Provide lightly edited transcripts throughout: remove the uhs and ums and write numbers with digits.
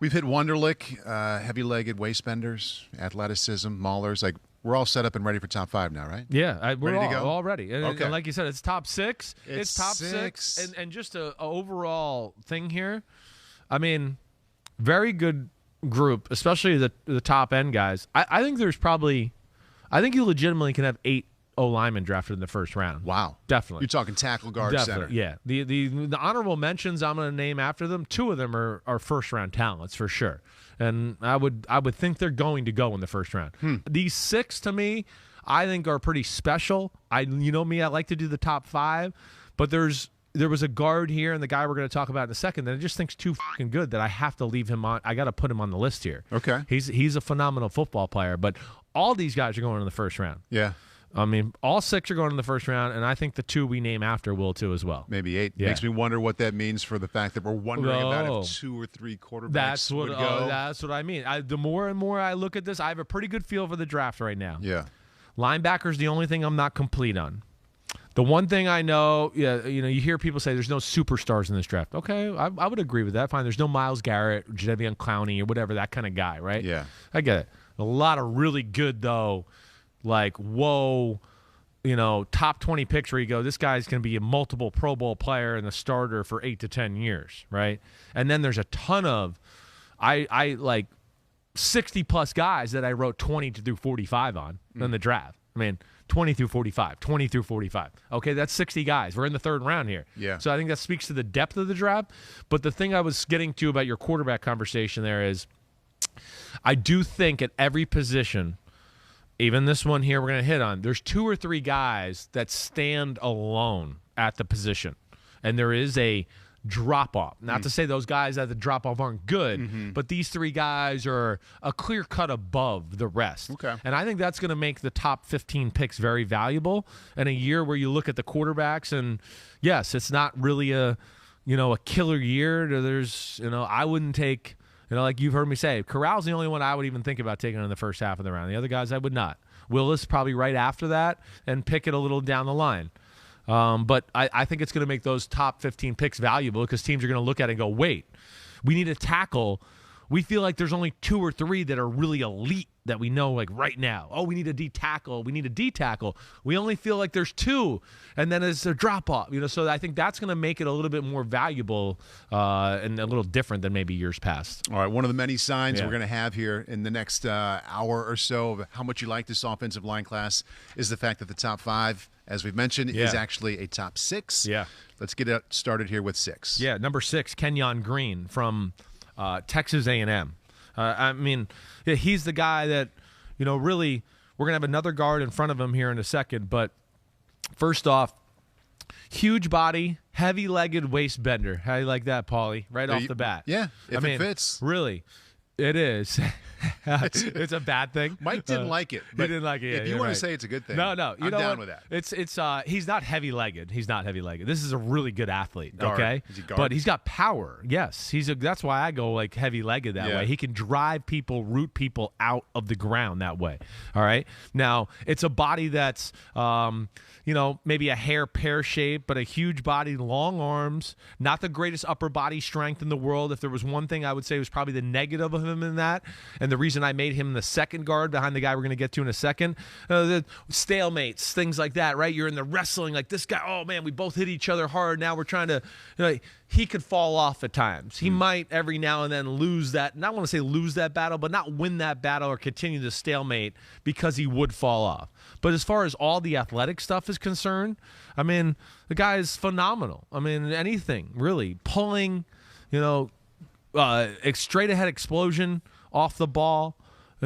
We've hit Wonderlic, heavy-legged waistbenders, athleticism, maulers. Like, we're all set up and ready for top 5 now, right? Yeah, we're ready to go? all ready. And, Okay. and like you said, it's top 6. It's top six. And just a overall thing here. I mean, very good group, especially the top end guys. I think there's probably, I think you legitimately can have 8 O-linemen drafted in the first round. Wow. Definitely. You're talking tackle, guard, center. Yeah. The honorable mentions I'm going to name after them, 2 of them are first-round talents for sure. And I would think they're going to go in the first round. These 6, to me, I think are pretty special. You know me, I like to do the top 5, but there was a guard here and the guy we're going to talk about in a second that I just think's too fucking good that I have to leave him on. I got to put him on the list here. Okay. He's a phenomenal football player, but all these guys are going in the first round. Yeah. I mean, all 6 are going in the first round, and I think the 2 we name after will too as well. Maybe 8. Yeah. Makes me wonder what that means for the fact that we're wondering about if 2 or 3 quarterbacks would go. That's what I mean. The more and more I look at this, I have a pretty good feel for the draft right now. Yeah. Linebacker's the only thing I'm not complete on. The one thing I know, you hear people say there's no superstars in this draft. Okay, I would agree with that. Fine, there's no Myles Garrett, Jadeveon Clowney, or whatever, that kind of guy, right? Yeah. I get it. A lot of really good, though, like, whoa, top 20 picks where you go, this guy's going to be a multiple Pro Bowl player and a starter for 8 to 10 years, right? And then there's a ton of, I like 60-plus guys that I wrote 20 through 45 on in the draft. I mean, 20 through 45, 20 through 45. Okay, that's 60 guys. We're in the 3rd round here. Yeah. So I think that speaks to the depth of the draft. But the thing I was getting to about your quarterback conversation there is I do think at every position, even this one here we're going to hit on, there's 2 or 3 guys that stand alone at the position. And there is a drop-off. Not to say those guys at the drop-off aren't good, but these 3 guys are a clear cut above the rest. Okay. And I think that's going to make the top 15 picks very valuable in a year where you look at the quarterbacks and, yes, it's not really a killer year. There's, I wouldn't take, like you've heard me say, Corral's the only one I would even think about taking in the first half of the round. The other guys I would not. Willis probably right after that, and Pickett a little down the line. But I think it's going to make those top 15 picks valuable because teams are going to look at it and go, wait, we need a tackle. We feel like there's only 2 or 3 that are really elite that we know like right now. Oh, we need a D tackle. We need a D tackle. We only feel like there's 2, and then it's a drop off. So I think that's going to make it a little bit more valuable and a little different than maybe years past. All right, one of the many signs we're going to have here in the next hour or so of how much you like this offensive line class is the fact that the top 5, as we've mentioned, is actually a top 6. Yeah. Let's get it started here with 6. Yeah, number 6, Kenyan Green from Texas A&M. I mean, he's the guy that, really, we're going to have another guard in front of him here in a second. But first off, huge body, heavy-legged waist bender. How do you like that, Paulie? Right off the bat. Yeah, if it fits. Really, it is. It's a bad thing. Mike didn't like it. But he didn't like it. If you want to say it's a good thing, no, I'm down with that. It's he's not heavy-legged. He's not heavy-legged. This is a really good athlete. Guard. Okay, Is he guard? But he's got power. Yes, that's why I go like heavy-legged that way. He can drive people, root people out of the ground that way. All right. Now it's a body that's maybe a hair pear shape, but a huge body, long arms, not the greatest upper body strength in the world. If there was one thing I would say was probably the negative of him in that, and the reason I made him the second guard behind the guy we're going to get to in a second, the stalemates, things like that, right? You're in the wrestling, like this guy, oh man, we both hit each other hard. Now we're trying to, he could fall off at times. He might every now and then lose that, not want to say lose that battle, but not win that battle or continue to stalemate because he would fall off. But as far as all the athletic stuff is concerned, I mean, the guy is phenomenal. I mean, anything, really. Pulling, straight ahead explosion off the ball,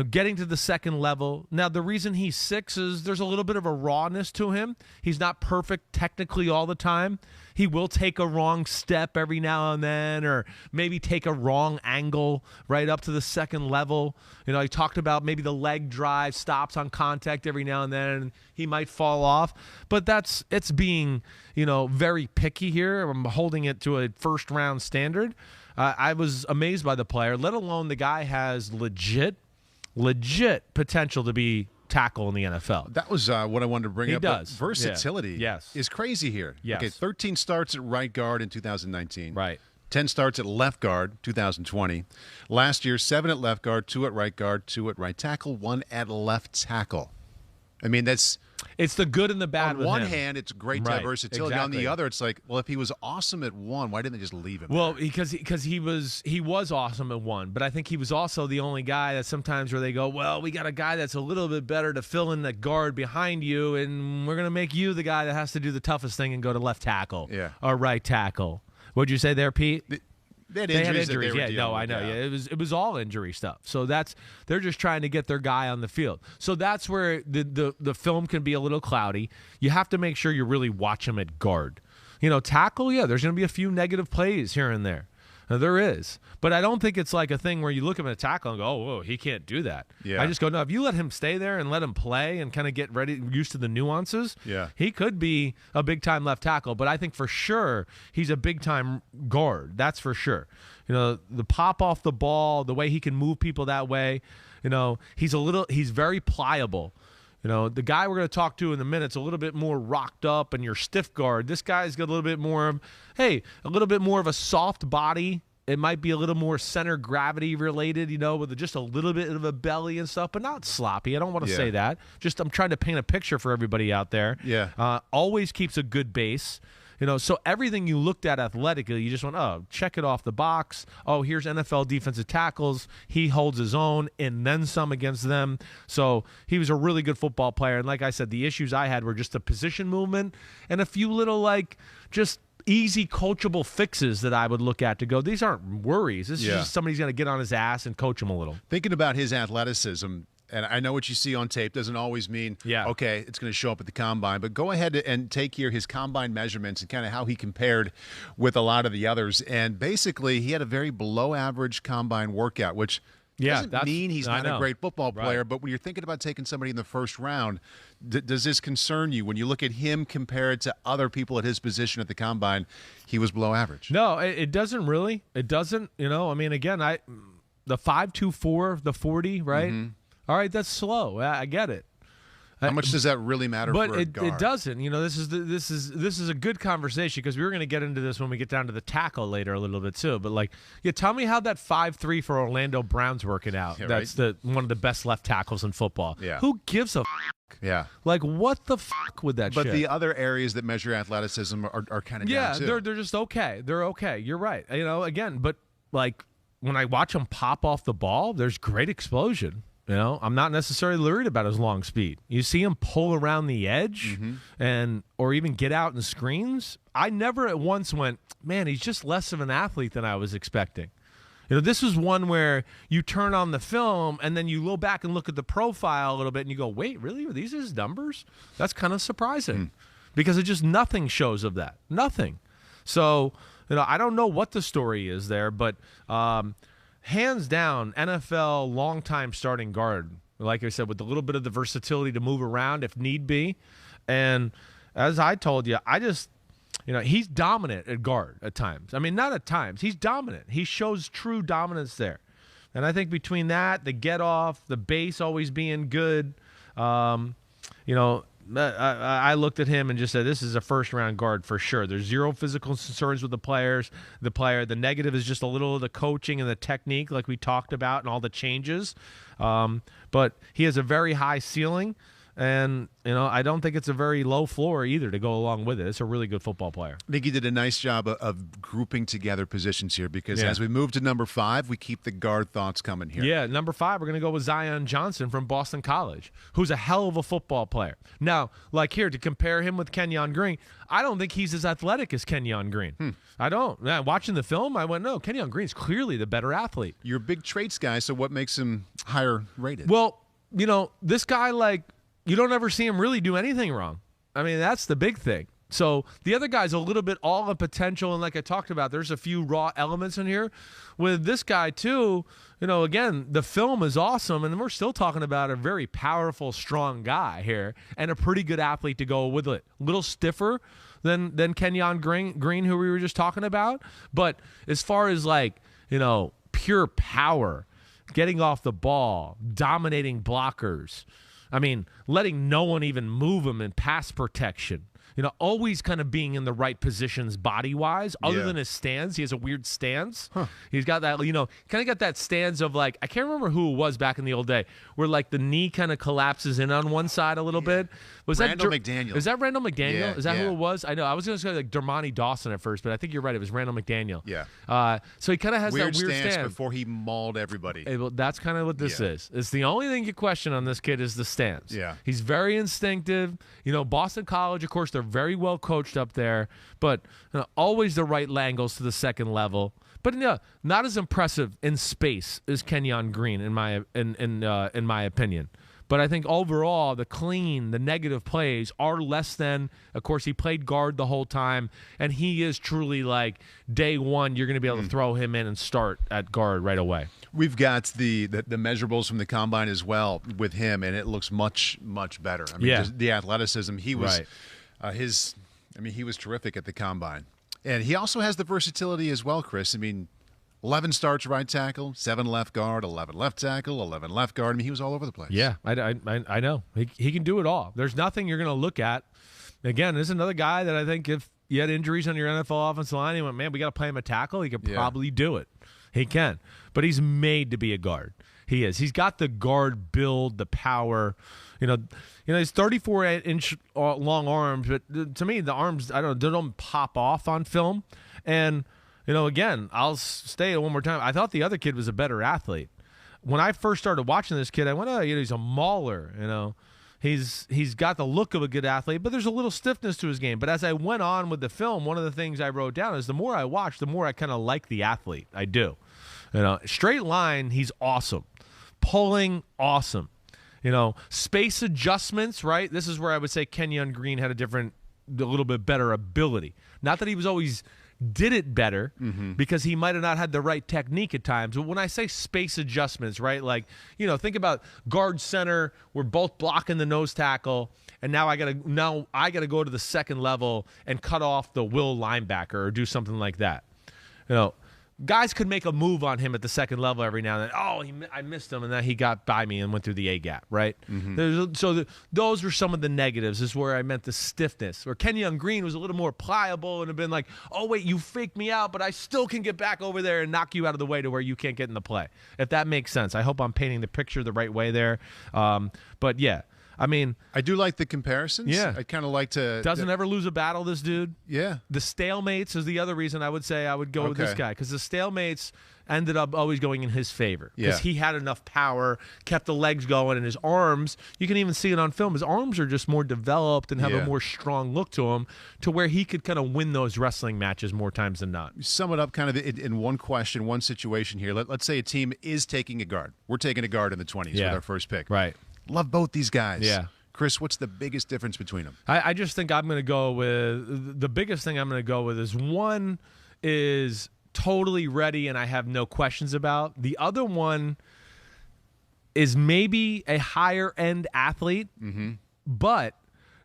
getting to the second level. Now, the reason he's 6 is there's a little bit of a rawness to him. He's not perfect technically all the time. He will take a wrong step every now and then, or maybe take a wrong angle right up to the second level. He talked about maybe the leg drive stops on contact every now and then, and he might fall off. But it's being, very picky here. I'm holding it to a first-round standard. I was amazed by the player, let alone the guy has legit potential to be tackle in the NFL. That was what I wanted to bring up. He does. Versatility Yes. is crazy here. Yes. Okay, 13 starts at right guard in 2019. Right. 10 starts at left guard, 2020. Last year, 7 at left guard, 2 at right guard, 2 at right tackle, 1 at left tackle. I mean, it's the good and the bad. On with one him. hand, it's great to have versatility. Exactly. On the other, it's like, well, if he was awesome at one, why didn't they just leave him? Well, because he was awesome at one, but I think he was also the only guy that sometimes where they go, well, we got a guy that's a little bit better to fill in the guard behind you, and we're gonna make you the guy that has to do the toughest thing and go to left tackle or right tackle. What'd you say there, Pete? They had injuries. I know. Yeah, it was all injury stuff. So they're just trying to get their guy on the field. So that's where the film can be a little cloudy. You have to make sure you really watch him at guard. Tackle, there's going to be a few negative plays here and there. There is. But I don't think it's like a thing where you look at him at a tackle and go, oh, whoa, he can't do that. Yeah. I just go, no, if you let him stay there and let him play and kind of get used to the nuances, he could be a big-time left tackle. But I think for sure he's a big-time guard. That's for sure. The pop off the ball, the way he can move people that way, he's very pliable. The guy we're going to talk to in a minute's a little bit more rocked up and you're stiff guard. This guy's got a little bit more of a soft body. It might be a little more center gravity related, with just a little bit of a belly and stuff, but not sloppy. I don't want to say that. Just I'm trying to paint a picture for everybody out there. Yeah. Always keeps a good base. So everything you looked at athletically, you just went, oh, check it off the box. Oh, here's NFL defensive tackles. He holds his own and then some against them. So he was a really good football player. And like I said, the issues I had were just the position movement and a few little just easy coachable fixes that I would look at to go, these aren't worries. This is just somebody's going to get on his ass and coach him a little. Thinking about his athleticism, and I know what you see on tape doesn't always mean, okay, it's going to show up at the combine. But go ahead and take here his combine measurements and kind of how he compared with a lot of the others. And basically, he had a very below-average combine workout, which doesn't mean he's not a great football player. But when you're thinking about taking somebody in the first round, does this concern you? When you look at him compared to other people at his position at the combine, he was below average. No, it doesn't really. It doesn't. I mean, again, the 5.24, the 40, right? Mm-hmm. All right, that's slow. I get it. How much does that really matter for a guard? But it doesn't. This is a good conversation because we were going to get into this when we get down to the tackle later a little bit too. But tell me how that 5.3 for Orlando Brown's working out. That's one of the best left tackles in football. Yeah. Who gives a Yeah. What the with that shit? But the other areas that measure athleticism are kind of down too. They're just okay. They're okay. You're right. Again, but when I watch them pop off the ball, there's great explosion. I'm not necessarily worried about his long speed. You see him pull around the edge or even get out in screens. I never at once went, man, he's just less of an athlete than I was expecting. This is one where you turn on the film and then you go back and look at the profile a little bit and you go, wait, really? Are these his numbers? That's kind of surprising because it just nothing shows of that. Nothing. So, I don't know what the story is there, but hands down, NFL longtime starting guard, like I said, with a little bit of the versatility to move around if need be. And as I told you, he's dominant at guard at times. I mean, not at times. He's dominant. He shows true dominance there. And I think between that, the get off, the base always being good, I looked at him and just said, this is a first-round guard for sure. There's zero physical concerns with the players. The negative is just a little of the coaching and the technique like we talked about and all the changes. But he has a very high ceiling. And, I don't think it's a very low floor either to go along with it. It's a really good football player. I think he did a nice job of grouping together positions here because as we move to number 5, we keep the guard thoughts coming here. Yeah, number 5, we're going to go with Zion Johnson from Boston College, who's a hell of a football player. Now, here, to compare him with Kenyan Green, I don't think he's as athletic as Kenyan Green. I don't. Watching the film, I went, no, Kenyan Green's clearly the better athlete. You're a big traits guy, so what makes him higher rated? Well, this guy, you don't ever see him really do anything wrong. I mean, that's the big thing. So the other guy's a little bit all the potential, and like I talked about, there's a few raw elements in here. With this guy, too, again, the film is awesome, and we're still talking about a very powerful, strong guy here and a pretty good athlete to go with it. A little stiffer than Kenyan Green, who we were just talking about. But as far as, pure power, getting off the ball, dominating blockers, I mean, letting no one even move him in pass protection. always kind of being in the right positions body-wise. Other than his stance, he has a weird stance. He's got that, kind of got that stance of like, I can't remember who it was back in the old day, where like the knee kind of collapses in on one side a little bit. Was Randall McDaniel? Is that Randall McDaniel? Yeah, Is that who it was? I know. I was going to say like Dermontti Dawson at first, but I think you're right. It was Randall McDaniel. Yeah. So he kind of has weird that weird stance before he mauled everybody. Well, that's kind of what this is. It's the only thing you question on this kid is the stance. Yeah. He's very instinctive. Boston College, of course, they're very well coached up there, but always the right angles to the second level. But not as impressive in space as Kenyan Green in my opinion. But I think overall, the negative plays are less than. Of course, he played guard the whole time, and he is truly like day one. You're going to be able to throw him in and start at guard right away. We've got the measurables from the combine as well with him, and it looks much better. I mean, just the athleticism. He was he was terrific at the combine, and he also has the versatility as well, Chris. I mean, 11 starts right tackle, 7 left guard, 11 left tackle, 11 left guard. I mean, he was all over the place. Yeah, I know. He can do it all. There's nothing you're going to look at. Again, this is another guy that I think if you had injuries on your NFL offensive line, you went, man, we got to play him a tackle. He could probably do it. He can. But he's made to be a guard. He is. He's got the guard build, the power. He's 34-inch long arms, but to me, the arms, they don't pop off on film. And again, I'll say it one more time. I thought the other kid was a better athlete. When I first started watching this kid, I went, he's a mauler, He's got the look of a good athlete, but there's a little stiffness to his game. But as I went on with the film, one of the things I wrote down is the more I watch, the more I kind of like the athlete. I do. Straight line, he's awesome. Pulling, awesome. Space adjustments, right? This is where I would say Kenyan Green had a little bit better ability. Not that he was always did it better because he might have not had the right technique at times. But when I say space adjustments, right, like, think about guard center, we're both blocking the nose tackle, and now I gotta go to the second level and cut off the will linebacker or do something like that. Guys could make a move on him at the second level every now and then. Oh, I missed him, and then he got by me and went through the A-gap, right? Those were some of the negatives, is where I meant the stiffness. Where Kenyan Green was a little more pliable and have been like, oh, wait, you faked me out, but I still can get back over there and knock you out of the way to where you can't get in the play. If that makes sense. I hope I'm painting the picture the right way there. But, yeah. I mean, I do like the comparisons. Yeah. I kind of like to... Doesn't ever lose a battle, this dude. Yeah. The stalemates is the other reason I would say I would go with this guy, because the stalemates ended up always going in his favor because he had enough power, kept the legs going, and his arms, you can even see it on film, his arms are just more developed and have a more strong look to him, to where he could kind of win those wrestling matches more times than not. Sum it up kind of in one question, one situation here. Let's say a team is taking a guard. We're taking a guard in the 20s with our first pick. Right. Love both these guys. Yeah. Chris, what's the biggest difference between them? I just think I'm going to go with, the biggest thing I'm going to go with is, one is totally ready and I have no questions about. The other one is maybe a higher end athlete, but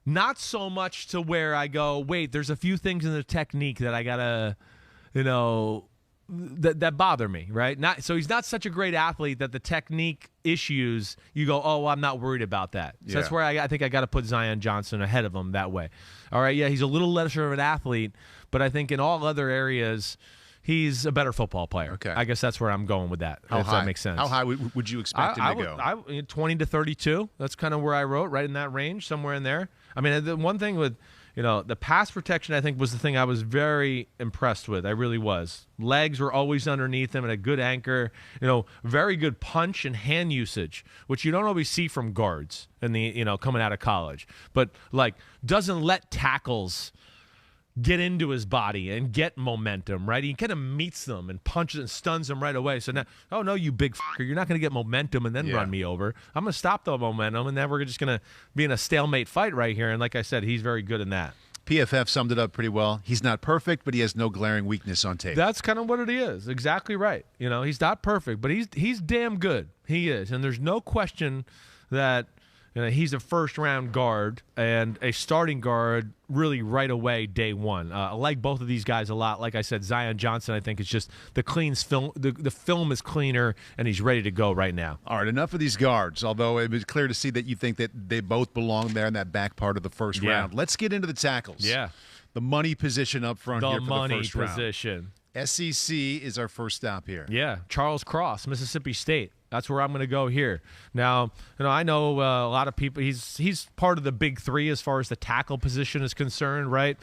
not so much to where I go, wait, there's a few things in the technique that I got to, that bother me, right? So he's not such a great athlete that the technique issues, you go, oh, well, I'm not worried about that. So that's where I think I got to put Zion Johnson ahead of him that way. All right, he's a little lesser of an athlete, but I think in all other areas, he's a better football player. Okay. I guess that's where I'm going with that, if that makes sense. How high would you expect him to go? 20 to 32. That's kind of where I wrote, right in that range, somewhere in there. I mean, the one thing with... the pass protection, I think, was the thing I was very impressed with. I really was. Legs were always underneath him and a good anchor. Very good punch and hand usage, which you don't always see from guards in the coming out of college. But doesn't let tackles get into his body and get momentum, right? He kind of meets them and punches and stuns them right away. So now, oh no, you big fucker, you're not going to get momentum and then run me over. I'm going to stop the momentum, and then we're just going to be in a stalemate fight right here. And like I said, he's very good in that. PFF summed it up pretty well. He's not perfect, but he has no glaring weakness on tape. That's kind of what it is. Exactly right. He's not perfect, but he's damn good. He is. And there's no question that he's a first-round guard and a starting guard really right away, day one. I like both of these guys a lot. Like I said, Zion Johnson, I think it's just the film. The film is cleaner, and he's ready to go right now. All right, enough of these guards, although it was clear to see that you think that they both belong there in that back part of the first round. Let's get into the tackles. Yeah. The money position up front here for the first round. The money position. SEC is our first stop here. Yeah, Charles Cross, Mississippi State. That's where I'm going to go here. Now, I know a lot of people. He's part of the big three as far as the tackle position is concerned, right?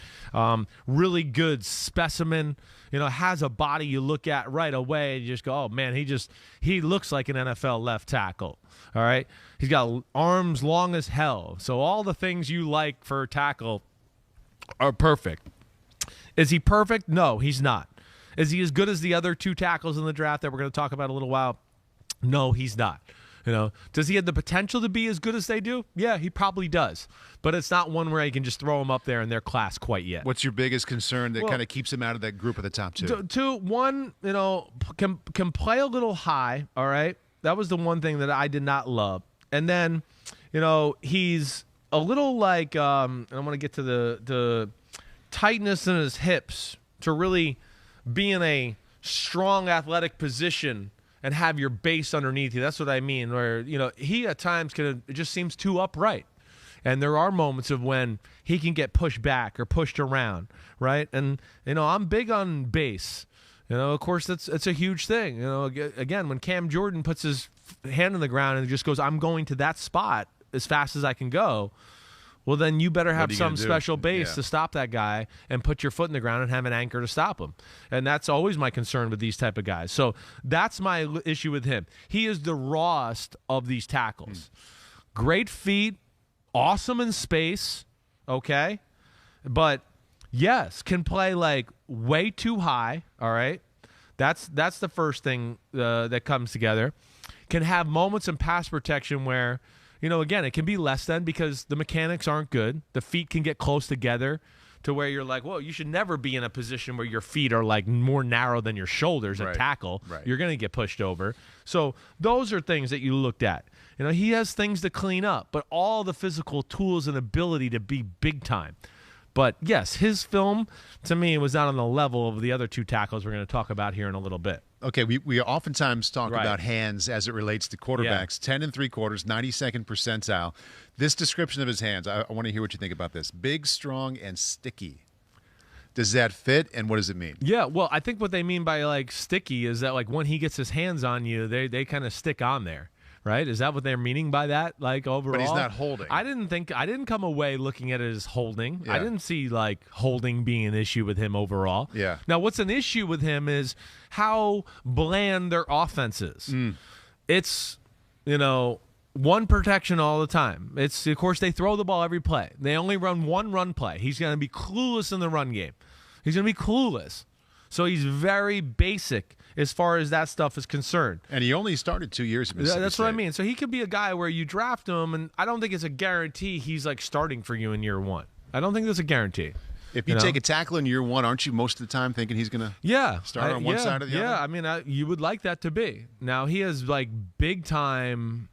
Really good specimen. Has a body you look at right away and you just go, oh man, he looks like an NFL left tackle. All right, he's got arms long as hell. So all the things you like for a tackle are perfect. Is he perfect? No, he's not. Is he as good as the other two tackles in the draft that we're going to talk about in a little while? No, he's not. Does he have the potential to be as good as they do? Yeah, he probably does. But it's not one where you can just throw him up there in their class quite yet. What's your biggest concern that kind of keeps him out of that group of the top two? One, can play a little high, all right? That was the one thing that I did not love. And then, he's a little like, I want to get to the tightness in his hips to really be in a strong athletic position and have your base underneath you. That's what I mean, where, he at times it just seems too upright. And there are moments of when he can get pushed back or pushed around, right? And, I'm big on base. Of course, it's a huge thing. Again, when Cam Jordan puts his hand on the ground and just goes, I'm going to that spot as fast as I can go, well, then you better have some special base to stop that guy and put your foot in the ground and have an anchor to stop him. And that's always my concern with these type of guys. So that's my issue with him. He is the rawest of these tackles. Great feet, awesome in space, okay? But, yes, can play, like, way too high, all right? That's the first thing that comes together. Can have moments in pass protection where – again, it can be less than because the mechanics aren't good. The feet can get close together to where you're like, well, you should never be in a position where your feet are like more narrow than your shoulders at tackle. Right. You're going to get pushed over. So those are things that you looked at. He has things to clean up, but all the physical tools and ability to be big time. But, yes, his film, to me, was not on the level of the other two tackles we're going to talk about here in a little bit. Okay, we oftentimes talk about hands as it relates to quarterbacks. 10 3/4, 92nd percentile. This description of his hands, I want to hear what you think about this. Big, strong, and sticky. Does that fit, and what does it mean? Yeah, well, I think what they mean by, like, sticky is that, like, when he gets his hands on you, they kind of stick on there. Right? Is that what they're meaning by that? Like, overall? But he's not holding. I didn't come away looking at it as holding. Yeah. I didn't see, like, holding being an issue with him overall. Yeah. Now, what's an issue with him is how bland their offense is. It's, one protection all the time. It's, of course, they throw the ball every play. They only run one run play. He's going to be clueless in the run game. He's going to be clueless. So he's very basic as far as that stuff is concerned. And he only started 2 years ago. That's what I mean. So he could be a guy where you draft him, and I don't think it's a guarantee he's, like, starting for you in year one. I don't think that's a guarantee. If you take a tackle in year one, aren't you most of the time thinking he's going to start on one side or the other? Yeah, I mean, you would like that to be. Now, he has, like, big-time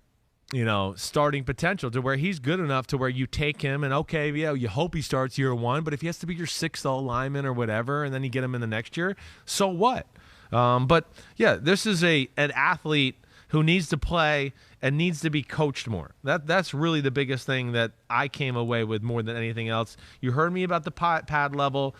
starting potential to where he's good enough to where you take him and, okay, yeah, you hope he starts year one, but if he has to be your sixth lineman or whatever and then you get him in the next year, so what? But, yeah, this is an athlete who needs to play and needs to be coached more. That's really the biggest thing that I came away with more than anything else. You heard me about the pad level,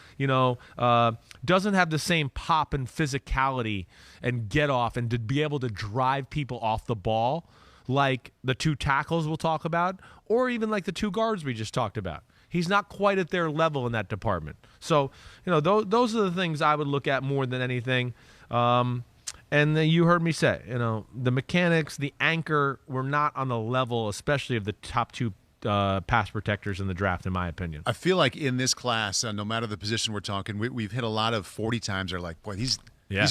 doesn't have the same pop and physicality and get off and to be able to drive people off the ball like the two tackles we'll talk about, or even like the two guards we just talked about. He's not quite at their level in that department. So, those are the things I would look at more than anything. And then you heard me say, the mechanics, the anchor were not on the level, especially of the top two pass protectors in the draft, in my opinion. I feel like in this class, no matter the position we're talking, we've hit a lot of 40 times. They're like, boy, these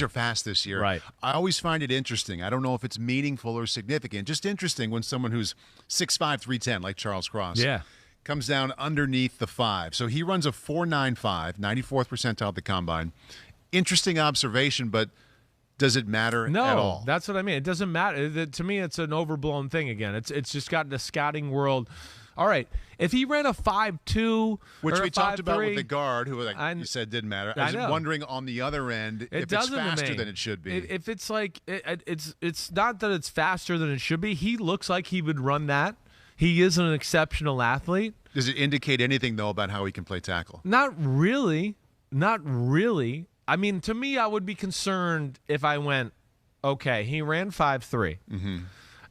are fast this year. Right. I always find it interesting. I don't know if it's meaningful or significant. Just interesting when someone who's 6'5", 310, like Charles Cross, comes down underneath the 5. So he runs a 4.95, 94th percentile at the combine. Interesting observation, but Does it matter at all? No, that's what I mean. It doesn't matter. To me, it's an overblown thing again. It's just got the scouting world. All right, if he ran a 5.2, which we talked 5.3, about with the guard, who you said didn't matter. I was wondering on the other end if it's faster than it should be. If it's like it's not that it's faster than it should be. He looks like he would run that. He is an exceptional athlete. Does it indicate anything though about how he can play tackle? Not really. Not really. I mean, to me, I would be concerned if I went, okay, he ran 5.3. Mm-hmm.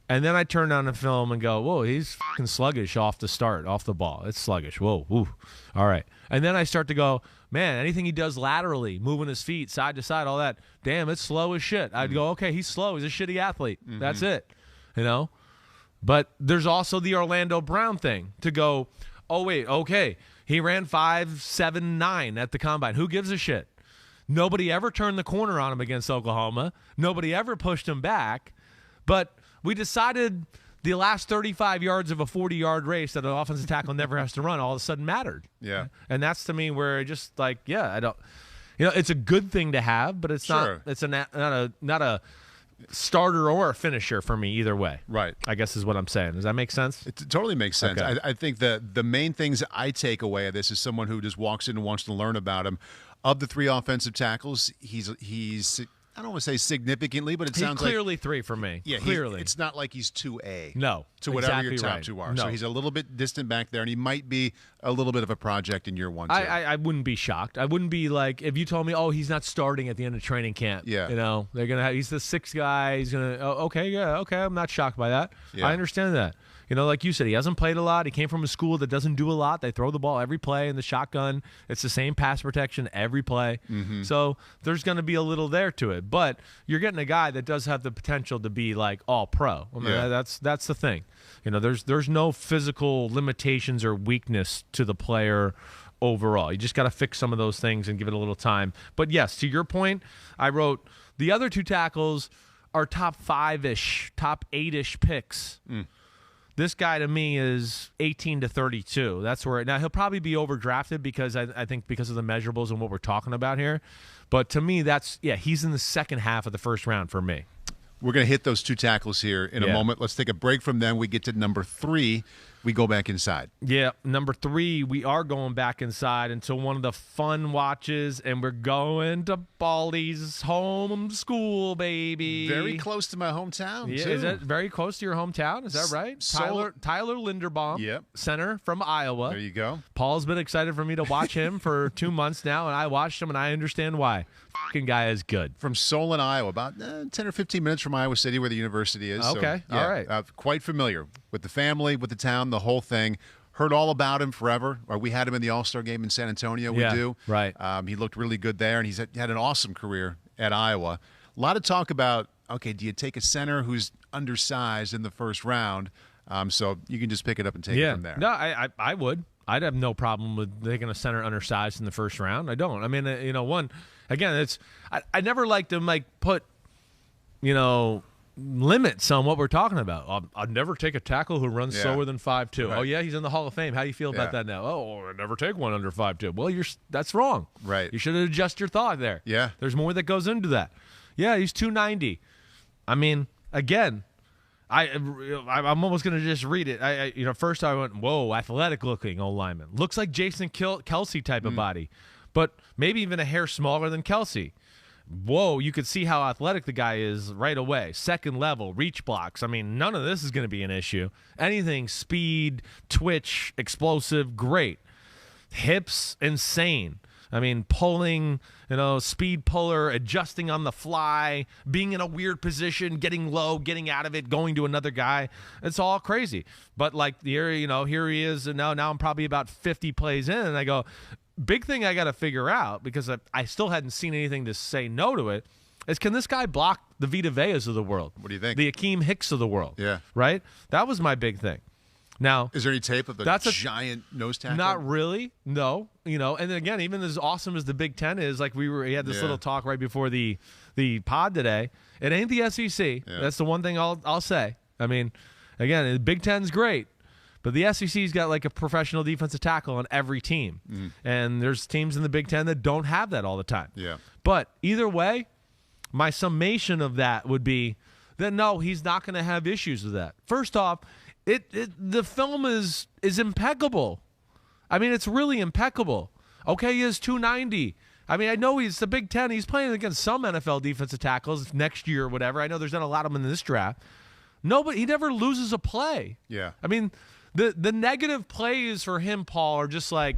And then I turn on the film and go, whoa, he's fucking sluggish off the ball. It's sluggish. Whoa, woo. All right. And then I start to go, man, anything he does laterally, moving his feet side to side, all that, damn, it's slow as shit. I'd go, okay, he's slow. He's a shitty athlete. Mm-hmm. That's it. But there's also the Orlando Brown thing to go, oh, wait, okay, he ran 5.79 at the combine. Who gives a shit? Nobody ever turned the corner on him against Oklahoma. Nobody ever pushed him back. But we decided the last 35 yards of a 40-yard race that an offensive tackle never has to run all of a sudden mattered. Yeah. And that's to me where just like, yeah, I don't, it's a good thing to have, but it's not a starter or a finisher for me either way. Right. I guess is what I'm saying. Does that make sense? It totally makes sense. Okay. I think the main things I take away of this is someone who just walks in and wants to learn about him. Of the three offensive tackles, he's I don't want to say significantly, but it sounds like clearly 3 for me. Yeah, clearly. It's not like he's 2A. No, to whatever exactly your top right. two are. No. So he's a little bit distant back there, and he might be a little bit of a project in year one, too. I wouldn't be shocked. I wouldn't be like, if you told me, oh, he's not starting at the end of training camp. Yeah. They're going to he's the 6th guy. He's going to, okay, I'm not shocked by that. Yeah. I understand that. Like you said, he hasn't played a lot. He came from a school that doesn't do a lot. They throw the ball every play in the shotgun. It's the same pass protection every play. Mm-hmm. So there's going to be a little there to it. But you're getting a guy that does have the potential to be like all pro. I mean, that's the thing. There's no physical limitations or weakness to the player overall. You just got to fix some of those things and give it a little time. But yes, to your point, I wrote the other 2 tackles are top 5-ish, top 8-ish picks. This guy to me is 18 to 32. That's where now he'll probably be overdrafted because I think because of the measurables and what we're talking about here. But to me, he's in the second half of the first round for me. We're going to hit those 2 tackles here in a moment. Let's take a break from them. We get to number 3. We go back inside. Yeah, number 3, we are going back inside into one of the fun watches, and we're going to Baldy's home school, baby. Very close to my hometown, too. Is that very close to your hometown? Is that right? Tyler Linderbaum, center from Iowa. There you go. Paul's been excited for me to watch him for 2 months now, and I watched him, and I understand why. Fucking guy is good. From Solon, Iowa, about 10 or 15 minutes from Iowa City, where the university is. Okay, so, all right. Quite familiar with the family, with the town, the whole thing. Heard all about him forever. We had him in the All-Star game in San Antonio. We do. Right. He looked really good there, and he's had an awesome career at Iowa. A lot of talk about, okay, do you take a center who's undersized in the first round? So you can just pick it up and take it from there. No, I would. I'd have no problem with taking a center undersized in the first round. I don't. I mean, I never like to put, limits on what we're talking about. I'd never take a tackle who runs slower than 5'2". Right. Oh yeah, he's in the Hall of Fame. How do you feel about that now? Oh, I'd never take one under 5'2". Well, that's wrong. Right. You should adjust your thought there. Yeah. There's more that goes into that. Yeah, he's 290. I mean, again, I'm almost going to just read it. First I went, whoa, athletic looking old lineman. Looks like Jason Kelsey type of body, but maybe even a hair smaller than Kelsey. Whoa, you could see how athletic the guy is right away. Second level, reach blocks. I mean, none of this is going to be an issue. Anything, speed, twitch, explosive, great. Hips, insane. I mean, pulling, speed puller, adjusting on the fly, being in a weird position, getting low, getting out of it, going to another guy. It's all crazy. But here he is, and now I'm probably about 50 plays in, and I go, big thing I got to figure out, because I still hadn't seen anything to say no to it, is can this guy block the Vita Veas of the world? What do you think? The Akeem Hicks of the world. Yeah. Right? That was my big thing. Now, is there any tape of the giant nose tackle? Not really. No. And again, even as awesome as the Big Ten is, we had this little talk right before the pod today. It ain't the SEC. Yeah. That's the one thing I'll say. I mean, again, the Big Ten's great, but the SEC's got a professional defensive tackle on every team. And there's teams in the Big Ten that don't have that all the time. Yeah. But either way, my summation of that would be that no, he's not going to have issues with that. First off, the film is impeccable. I mean, it's really impeccable. Okay, he has 290. I mean, I know he's the Big Ten. He's playing against some NFL defensive tackles next year or whatever. I know there's not a lot of them in this draft. No, but he never loses a play. Yeah. I mean, the negative plays for him, Paul, are just like,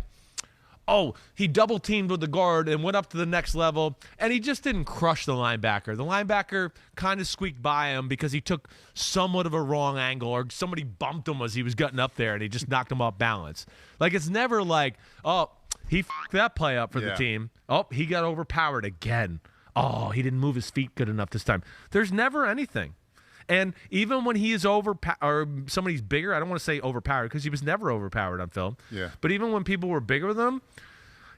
oh, he double-teamed with the guard and went up to the next level, and he just didn't crush the linebacker. The linebacker kind of squeaked by him because he took somewhat of a wrong angle, or somebody bumped him as he was getting up there, and he just knocked him off balance. Like, it's never like, oh, he f***ed that play up for the team. Oh, he got overpowered again. Oh, he didn't move his feet good enough this time. There's never anything. And even when he is or somebody's bigger, I don't want to say overpowered because he was never overpowered on film. Yeah. But even when people were bigger than him,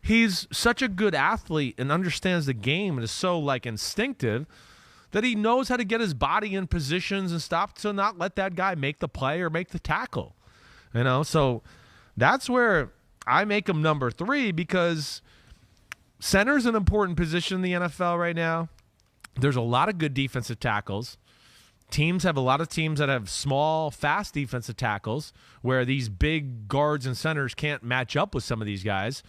he's such a good athlete and understands the game and is so like instinctive that he knows how to get his body in positions and stop to not let that guy make the play or make the tackle. You know, so that's where I make him number 3 because center's an important position in the NFL right now. There's a lot of good defensive tackles. Teams have a lot of teams that have small, fast defensive tackles where these big guards and centers can't match up with some of these guys.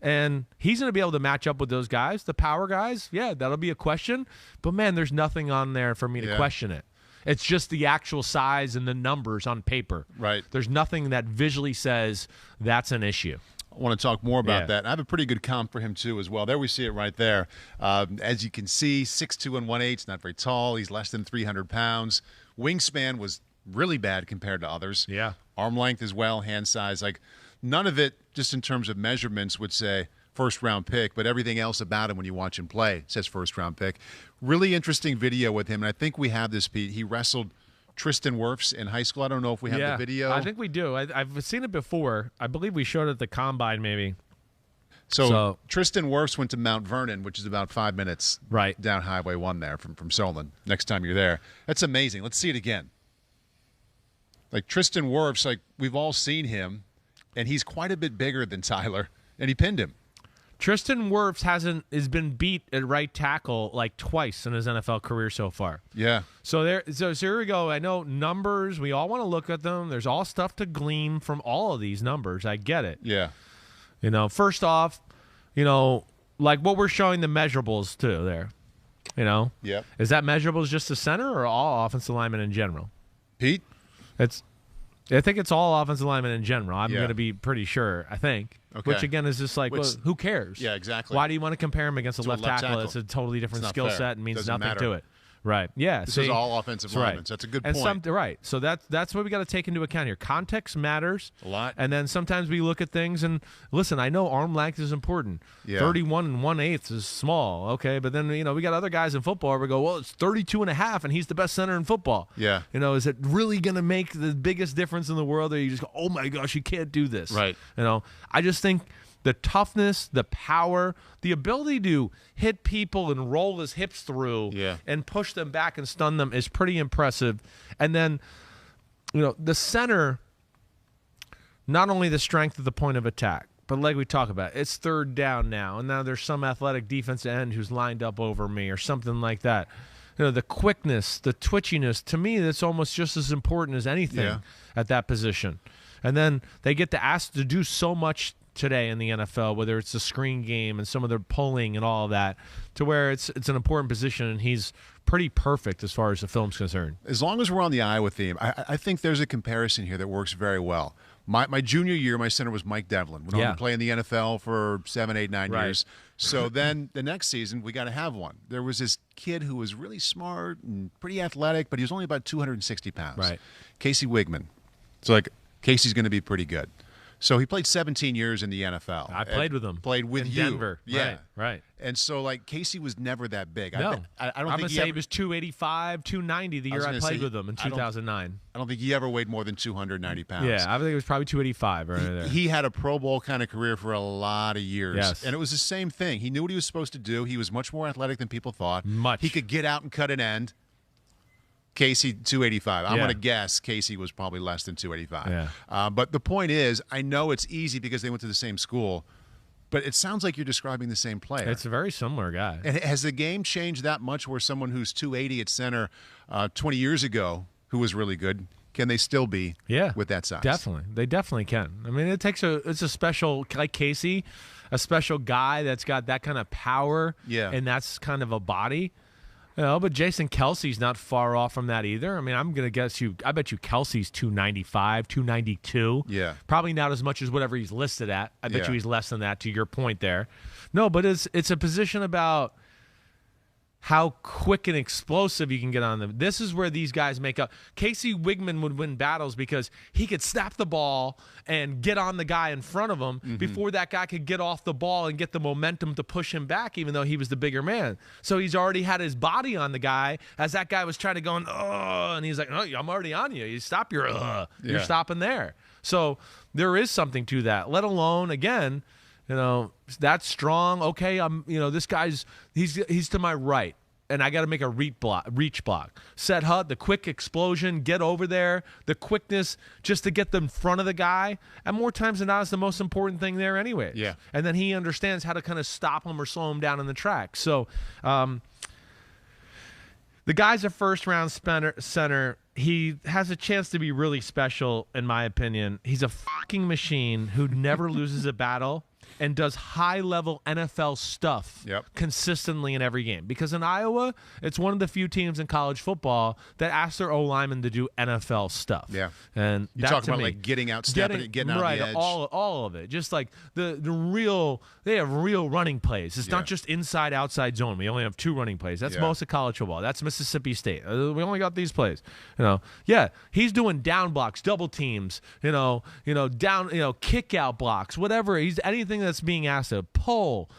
And he's going to be able to match up with those guys, the power guys. Yeah, that'll be a question. But, man, there's nothing on there for me to question it. It's just the actual size and the numbers on paper. Right. There's nothing that visually says that's an issue. I want to talk more about that. I have a pretty good comp for him, too, as well. There we see it right there. As you can see, 6'2" and 1/8, not very tall. He's less than 300 pounds. Wingspan was really bad compared to others. Yeah. Arm length as well, hand size. Like, none of it, just in terms of measurements, would say first-round pick, but everything else about him when you watch him play says first-round pick. Really interesting video with him, and I think we have this, Pete. He wrestled Tristan Wirfs in high school. I don't know if we have the video. I think we do. I've seen it before. I believe we showed it at the Combine maybe. So Tristan Wirfs went to Mount Vernon, which is about 5 minutes down Highway 1 there from Solon. Next time you're there. That's amazing. Let's see it again. Like Tristan Wirfs, like we've all seen him, and he's quite a bit bigger than Tyler, and he pinned him. Tristan Wirfs has been beat at right tackle like twice in his NFL career so far. Yeah. So here we go. I know numbers. We all want to look at them. There's all stuff to glean from all of these numbers. I get it. Yeah. You know, first off, you know, like what we're showing the measurables too there. You know. Yeah. Is that measurables just the center or all offensive linemen in general? Pete? I think it's all offensive linemen in general. I'm going to be pretty sure, I think. Okay. Which, again, is just like, well, who cares? Yeah, exactly. Why do you want to compare him against a left tackle? It's a totally different skill set and means nothing to it. Right. Yeah. This is all offensive linemen. So that's a good point. Right. So that's what we got to take into account here. Context matters a lot. And then sometimes we look at things and listen. I know arm length is important. Yeah. 31 and 1/8 is small. Okay, but then we got other guys in football where we go, well, it's 32 and a half, and he's the best center in football. Yeah. Is it really going to make the biggest difference in the world? Or you just go, oh my gosh, you can't do this. Right. I just think the toughness, the power, the ability to hit people and roll his hips through and push them back and stun them is pretty impressive. And then, the center, not only the strength at the point of attack, but like we talk about, it's third down now, and now there's some athletic defensive end who's lined up over me or something like that. The quickness, the twitchiness, to me, that's almost just as important as anything at that position. And then they get asked to do so much today in the NFL, whether it's the screen game and some of the pulling and all of that, to where it's an important position, and he's pretty perfect as far as the film's concerned. As long as we're on the Iowa theme, I think there's a comparison here that works very well. My junior year, my center was Mike Devlin. Went on to play in the NFL for 7, 8, 9 years. So then the next season, we got to have one. There was this kid who was really smart and pretty athletic, but he was only about 260 pounds. Right. Casey Wigman. So, Casey's going to be pretty good. So he played 17 years in the NFL. I played with him. Played with in you. Denver. Yeah. Right. And so, Casey was never that big. No. I don't I'm think he was 285, 290 the year I played with him in 2009. I don't think he ever weighed more than 290 pounds. Yeah, I think it was probably 285 right there. He had a Pro Bowl kind of career for a lot of years. Yes. And it was the same thing. He knew what he was supposed to do. He was much more athletic than people thought. Much. He could get out and cut an end. Casey, 285. I'm going to guess Casey was probably less than 285. Yeah. But the point is, I know it's easy because they went to the same school. But it sounds like you're describing the same player. It's a very similar guy. And has the game changed that much where someone who's 280 at center 20 years ago who was really good, can they still be with that size? Definitely. They definitely can. I mean, it's a special, like Casey, a special guy that's got that kind of power and that's kind of a body. But Jason Kelsey's not far off from that either. I mean, I bet you Kelsey's 295, 292. Yeah. Probably not as much as whatever he's listed at. I bet you he's less than that, to your point there. No, but it's a position about how quick and explosive you can get on them. This is where these guys make up. Casey Wigman would win battles because he could snap the ball and get on the guy in front of him before that guy could get off the ball and get the momentum to push him back, even though he was the bigger man. So he's already had his body on the guy as that guy was trying to go, and he's like, no, I'm already on you. You stop your, you're stopping there. So there is something to that, let alone, again, that's strong. Okay, this guy's he's to my right, and I got to make a reach block. Set HUD, the quick explosion, get over there, the quickness just to get them in front of the guy. And more times than not, it's the most important thing there anyway. Yeah. And then he understands how to kind of stop him or slow him down in the track. So the guy's a first-round center. He has a chance to be really special, in my opinion. He's a fucking machine who never loses a battle and does high-level NFL stuff consistently in every game. Because in Iowa, it's one of the few teams in college football that ask their O-linemen to do NFL stuff. Yeah. And you talk about like getting out, stepping it, getting out the edge. All of it. Just like the real, they have real running plays. It's not just inside, outside zone. We only have 2 running plays. That's most of college football. That's Mississippi State. We only got these plays. He's doing down blocks, double teams, down, kick out blocks, whatever. He's anything that's being asked to pull,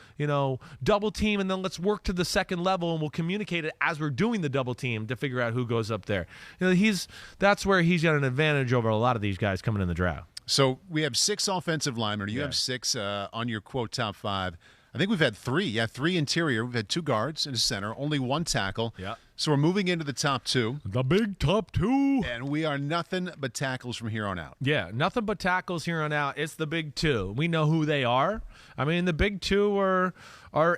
double team, and then let's work to the second level, and we'll communicate it as we're doing the double team to figure out who goes up there. That's where he's got an advantage over a lot of these guys coming in the draft. So we have 6 offensive linemen. You have 6 on your quote top 5. I think we've had 3. Yeah, 3 interior. We've had 2 guards and a center, only 1 tackle. Yeah. So we're moving into the top 2. The big top 2. And we are nothing but tackles from here on out. Yeah, nothing but tackles here on out. It's the big 2. We know who they are. I mean, the big 2 are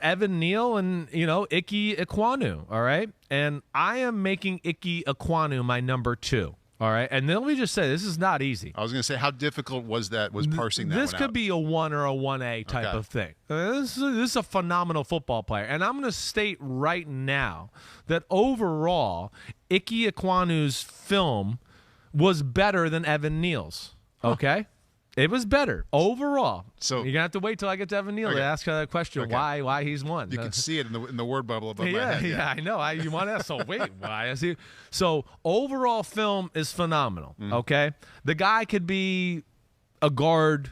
Evan Neal and, Ickey Ekwonu, all right? And I am making Ickey Ekwonu my number 2. All right, and then let me just say, this is not easy. I was going to say, how difficult was parsing that This one could out? be a 1 or a 1A type of thing. This is a phenomenal football player. And I'm going to state right now that overall, Ickey Ekwonu's film was better than Evan Neal's. Okay? It was better overall. So you're gonna have to wait till I get to Evan Neal to ask that question. Why he's won? You can see it in the word bubble above my head. Yeah, I know. You want to ask? So wait, why? So overall, film is phenomenal. Okay, the guy could be a guard,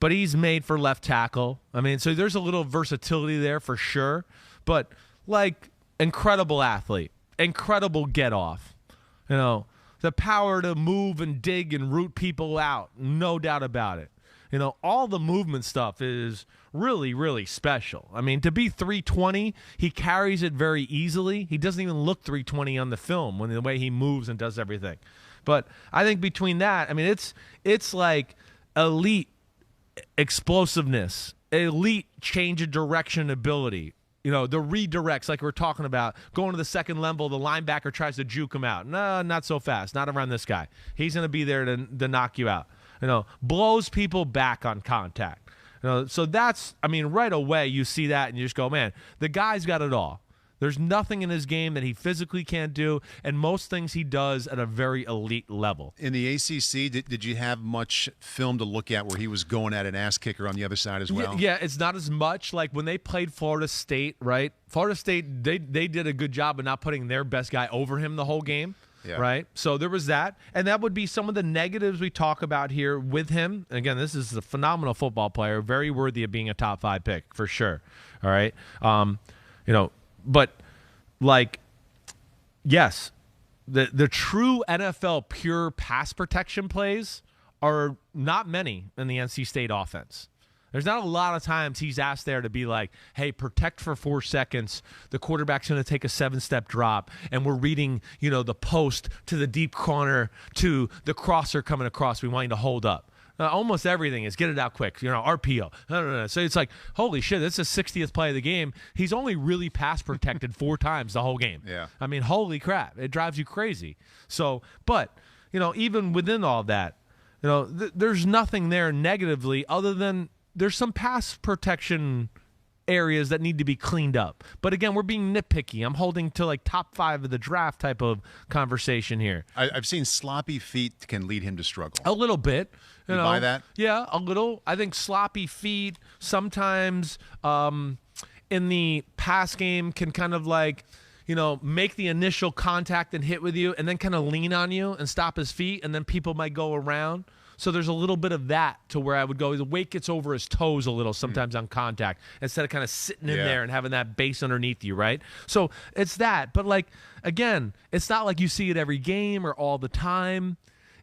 but he's made for left tackle. I mean, so there's a little versatility there for sure. But like, incredible athlete, incredible get off. The power to move and dig and root people out, no doubt about it. All the movement stuff is really, really special. I mean, to be 320, he carries it very easily. He doesn't even look 320 on the film when the way he moves and does everything. But I think between that, I mean, it's like elite explosiveness, elite change of direction ability. The redirects, like we're talking about, going to the second level, the linebacker tries to juke him out. No, not so fast. Not around this guy. He's going to be there to knock you out. Blows people back on contact. So that's, I mean, right away you see that and you just go, man, the guy's got it all. There's nothing in his game that he physically can't do, and most things he does at a very elite level. In the ACC, did you have much film to look at where he was going at an ass kicker on the other side as well? Yeah, it's not as much. Like when they played Florida State, right? Florida State, they did a good job of not putting their best guy over him the whole game. Yeah. Right? So there was that. And that would be some of the negatives we talk about here with him. Again, this is a phenomenal football player, very worthy of being a top 5 pick for sure. All right? But like, yes, the true NFL pure pass protection plays are not many in the NC State offense. There's not a lot of times he's asked there to be like, hey, protect for 4 seconds. The quarterback's going to take a 7-step drop, and we're reading, the post to the deep corner to the crosser coming across. We want you to hold up. Almost everything is get it out quick, RPO. No. So it's like, holy shit, this is the 60th play of the game. He's only really pass protected 4 times the whole game. Yeah. I mean, holy crap. It drives you crazy. So, but, even within all that, there's nothing there negatively other than there's some pass protection areas that need to be cleaned up. But again, we're being nitpicky. I'm holding to like top 5 of the draft type of conversation here. I've seen sloppy feet can lead him to struggle. A little bit. You buy that? Yeah, a little. I think sloppy feet sometimes in the pass game can kind of like, make the initial contact and hit with you and then kind of lean on you and stop his feet, and then people might go around. So there's a little bit of that to where I would go. The weight gets over his toes a little sometimes on contact instead of kind of sitting in there and having that base underneath you, right? So it's that. But, like, again, it's not like you see it every game or all the time.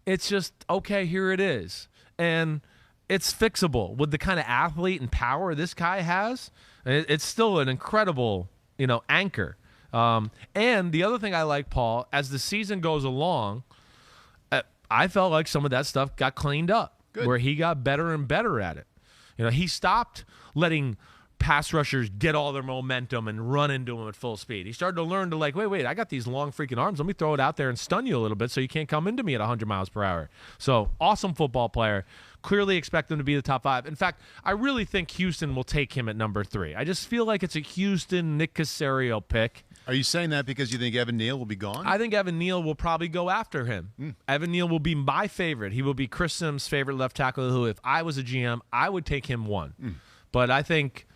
It's just, okay, here it is. And it's fixable. With the kind of athlete and power this guy has, it's still an incredible, anchor. And the other thing I like, Paul, as the season goes along, I felt like some of that stuff got cleaned up. Good. Where he got better and better at it. He stopped letting pass rushers get all their momentum and run into him at full speed. He started to learn to wait, I got these long freaking arms. Let me throw it out there and stun you a little bit so you can't come into me at 100 miles per hour. So, awesome football player. Clearly expect him to be the top 5. In fact, I really think Houston will take him at number 3. I just feel like it's a Houston Nick Caserio pick. Are you saying that because you think Evan Neal will be gone? I think Evan Neal will probably go after him. Evan Neal will be my favorite. He will be Chris Simms' favorite left tackle, who, if I was a GM, I would take him 1. But I think,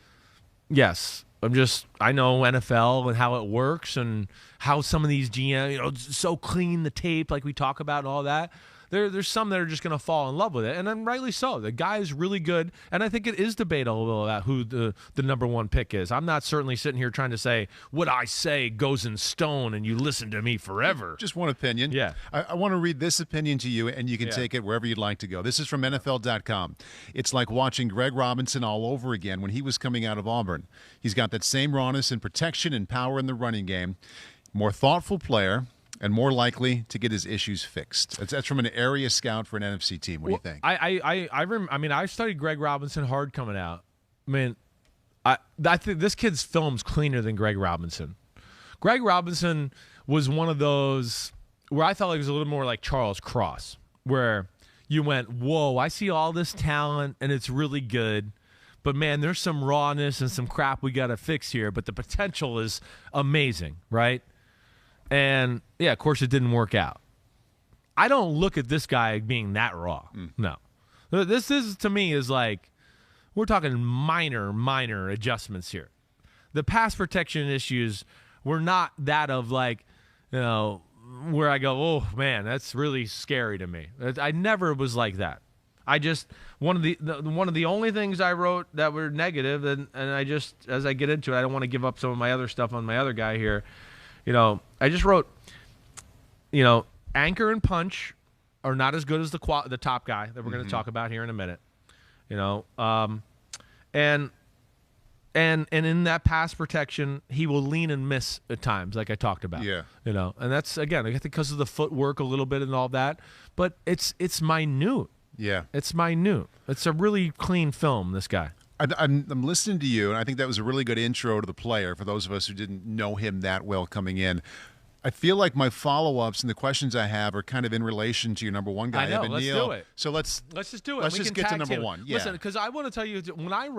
yes, I know NFL and how it works and how some of these GM, so clean the tape like we talk about and all that. There's some that are just going to fall in love with it, and then rightly so. The guy is really good, and I think it is debatable about who the number 1 pick is. I'm not certainly sitting here trying to say what I say goes in stone and you listen to me forever. Just one opinion. Yeah. I want to read this opinion to you, and you can take it wherever you'd like to go. This is from NFL.com. It's like watching Greg Robinson all over again when he was coming out of Auburn. He's got that same rawness and protection and power in the running game. More thoughtful player, and more likely to get his issues fixed. That's from an area scout for an NFC team. What do you think? I studied Greg Robinson hard coming out. I think this kid's film's cleaner than Greg Robinson. Greg Robinson was one of those where I felt like it was a little more like Charles Cross, where you went, whoa, I see all this talent and it's really good. But, man, there's some rawness and some crap we got to fix here. But the potential is amazing, right? And, yeah, of course, it didn't work out. I don't look at this guy being that raw. No. This is, to me, is like, we're talking minor adjustments here. The pass protection issues were not that of, like, where I go, oh, man, that's really scary to me. I never was like that. I just, one of the only things I wrote that were negative, and I just, as I get into it, I don't want to give up some of my other stuff on my other guy here. I just wrote, anchor and punch are not as good as the top guy that we're going to talk about here in a minute. And in that pass protection, he will lean and miss at times, like I talked about. Yeah. And that's, again, I think because of the footwork a little bit and all that, but it's minute. Yeah. It's minute. It's a really clean film, this guy. I'm listening to you, and I think that was a really good intro to the player for those of us who didn't know him that well coming in. I feel like my follow-ups and the questions I have are kind of in relation to your number 1 guy, Evan Neal. Let's do it. So let's just do it. Let's just get to number 1. Yeah. Listen, because I want to tell you, when I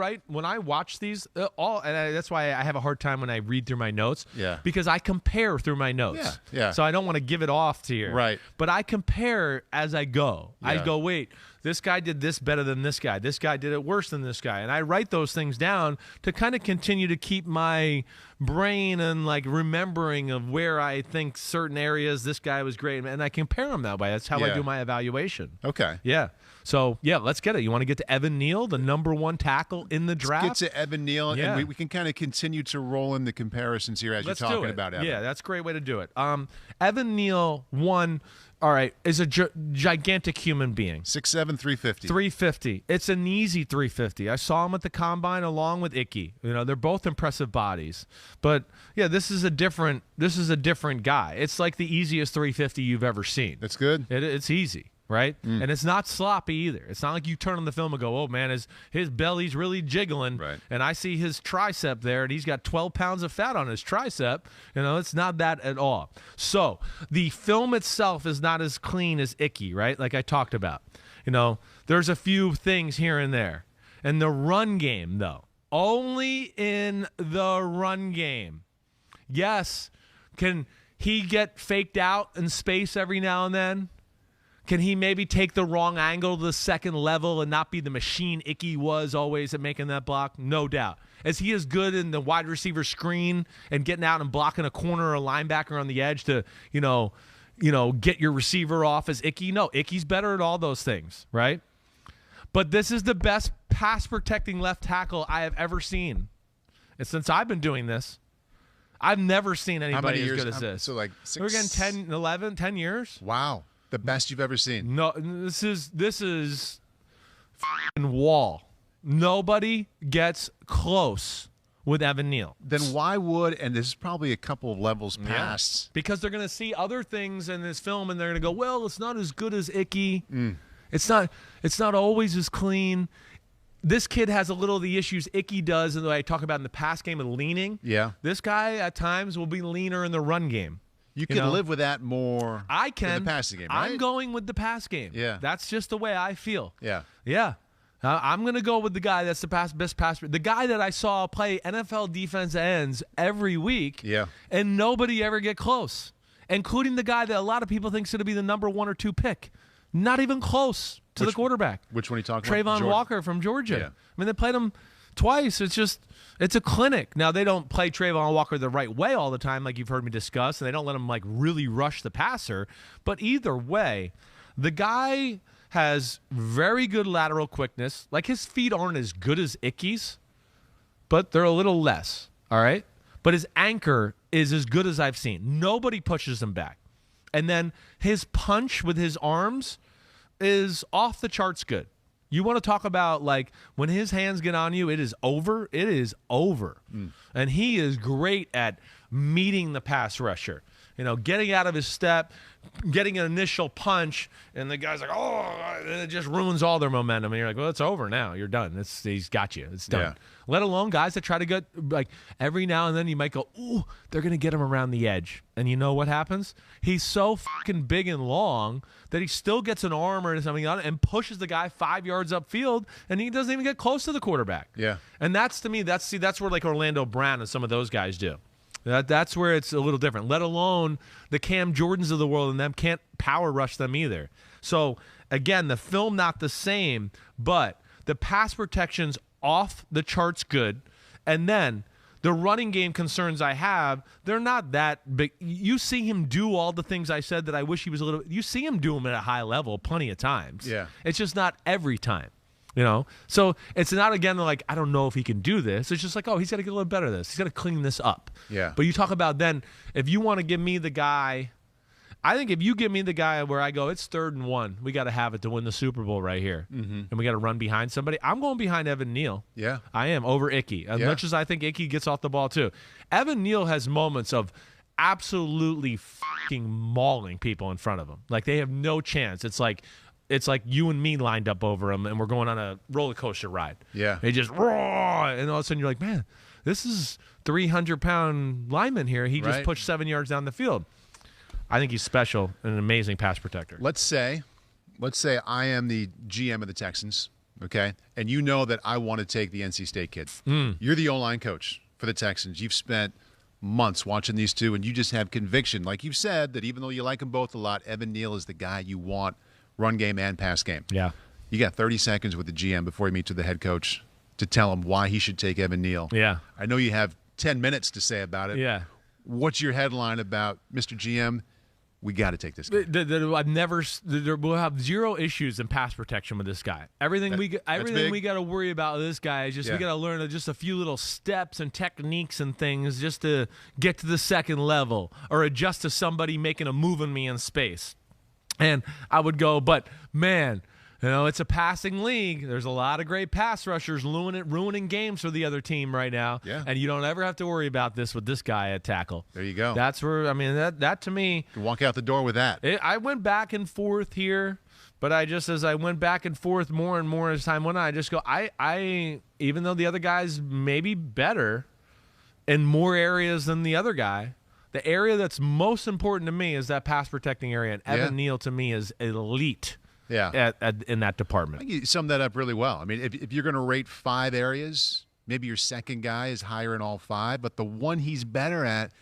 watch these, that's why I have a hard time when I read through my notes. Yeah. Because I compare through my notes. Yeah. So I don't want to give it off to you. Right. But I compare as I go. Yeah. I go, wait, this guy did this better than this guy. This guy did it worse than this guy. And I write those things down to kind of continue to keep my brain and like remembering of where I think certain areas this guy was great, and I compare them that way. That's how I do my evaluation. Okay. Yeah. So, yeah, let's get it. You want to get to Evan Neal, the number 1 tackle in the draft? Let's get to Evan Neal, and we can kind of continue to roll in the comparisons here as you're talking about Evan. Yeah, that's a great way to do it. Evan Neal, 1, all right, is a gigantic human being. 6'7", 350. 350. It's an easy 350. I saw him at the Combine along with Ickey. They're both impressive bodies. But, yeah, this is a different guy. It's like the easiest 350 you've ever seen. That's good. It's easy. right? And it's not sloppy either. It's not like you turn on the film and go, oh, man, his belly's really jiggling, right. and I see his tricep there, and he's got 12 pounds of fat on his tricep. It's not that at all. So the film itself is not as clean as Ickey, right, like I talked about. There's a few things here and there. And the run game, though, only in the run game. Yes, can he get faked out in space every now and then? Can he maybe take the wrong angle to the second level and not be the machine Ickey was always at making that block? No doubt. Is he as good in the wide receiver screen and getting out and blocking a corner or a linebacker on the edge to, get your receiver off as Ickey? No, Ickey's better at all those things, right? But this is the best pass-protecting left tackle I have ever seen. And since I've been doing this, I've never seen anybody as good as this. So like 6... We're getting 10 years? Wow. The best you've ever seen. No, this is f***ing wall. Nobody gets close with Evan Neal. Then why would, and this is probably a couple of levels past. Because they're going to see other things in this film and they're going to go, well, it's not as good as Ickey. It's not always as clean. This kid has a little of the issues Ickey does, and I talk about in the pass game and leaning. Yeah. This guy at times will be leaner in the run game. You can live with that more. I can. In the passing game, right? I'm going with the pass game. Yeah. That's just the way I feel. Yeah. Yeah. I'm going to go with the guy that's the best passer. The guy that I saw play NFL defense ends every week. Yeah. And nobody ever get close, including the guy that a lot of people think is going to be the number 1 or 2 pick. Not even close to the quarterback. Which one are you talking about? Trayvon Walker from Georgia. Yeah. I mean, they played him twice. It's a clinic. Now, they don't play Trayvon Walker the right way all the time, like you've heard me discuss, and they don't let him really rush the passer. But either way, the guy has very good lateral quickness. Like, his feet aren't as good as Ickey's, but they're a little less, all right? But his anchor is as good as I've seen. Nobody pushes him back. And then his punch with his arms is off the charts good. You want to talk about, when his hands get on you, it is over. It is over. And he is great at meeting the pass rusher. Getting out of his step, getting an initial punch, and the guy's like, oh, and it just ruins all their momentum. And you're like, well, it's over now. You're done. He's got you. It's done. Yeah. Let alone guys that try to get, every now and then you might go, ooh, they're going to get him around the edge. And you know what happens? He's so fucking big and long that he still gets an arm or something on it and pushes the guy 5 yards upfield, and he doesn't even get close to the quarterback. Yeah. And that's, to me, that's where Orlando Brown and some of those guys do. That's where it's a little different, let alone the Cam Jordans of the world, and them can't power rush them either. So, again, the film not the same, but the pass protection's off the charts good. And then the running game concerns I have, they're not that big. You see him do all the things I said that I wish he was a little – you see him do them at a high level plenty of times. Yeah. It's just not every time. So it's not, again, I don't know if he can do this. It's just oh, he's got to get a little better at this. He's got to clean this up. Yeah. But you talk about then, if you want to give me the guy, I think if you give me the guy where I go, it's 3rd and 1, we got to have it to win the Super Bowl right here. And we got to run behind somebody. I'm going behind Evan Neal. Yeah. I am, over Ickey. As much as I think Ickey gets off the ball too. Evan Neal has moments of absolutely fucking mauling people in front of him. They have no chance. It's like you and me lined up over him, and we're going on a roller coaster ride. Yeah. They just roar, and all of a sudden you're like, man, this is 300-pound lineman here. He just pushed 7 yards down the field. I think he's special and an amazing pass protector. Let's say I am the GM of the Texans, okay, and you know that I want to take the NC State kid. You're the O-line coach for the Texans. You've spent months watching these two, and you just have conviction, like you've said, that even though you like them both a lot, Evan Neal is the guy you want. Run game and pass game. Yeah. You got 30 seconds with the GM before you meet with the head coach to tell him why he should take Evan Neal. Yeah. I know you have 10 minutes to say about it. Yeah. What's your headline about Mr. GM? We got to take this guy. We'll have zero issues in pass protection with this guy. Everything we got to worry about with this guy is just we got to learn just a few little steps and techniques and things just to get to the second level or adjust to somebody making a move on me in space. And I would go, but man, it's a passing league. There's a lot of great pass rushers ruining games for the other team right now. Yeah. And you don't ever have to worry about this with this guy at tackle. There you go. That's where, that to me. You walk out the door with that. I went back and forth here But as I went back and forth more and more as time went on, I just go, I even though the other guy's maybe better in more areas than the other guy, the area that's most important to me is that pass protecting area. And Evan Neal, to me, is elite in that department. I think you summed that up really well. I mean, if you're going to rate 5 areas, maybe your second guy is higher in all 5, but the one he's better at,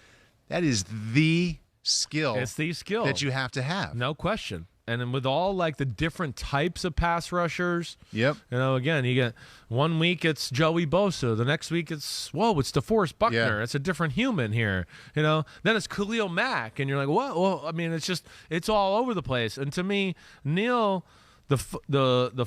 that is the skill. It's the skill that you have to have. No question. And then with all like the different types of pass rushers, again, you get 1 week it's Joey Bosa, the next week it's DeForest Buckner. It's a different human here, Then it's Khalil Mack, and you're like, what? Well, I mean, it's all over the place. And to me, Neal, the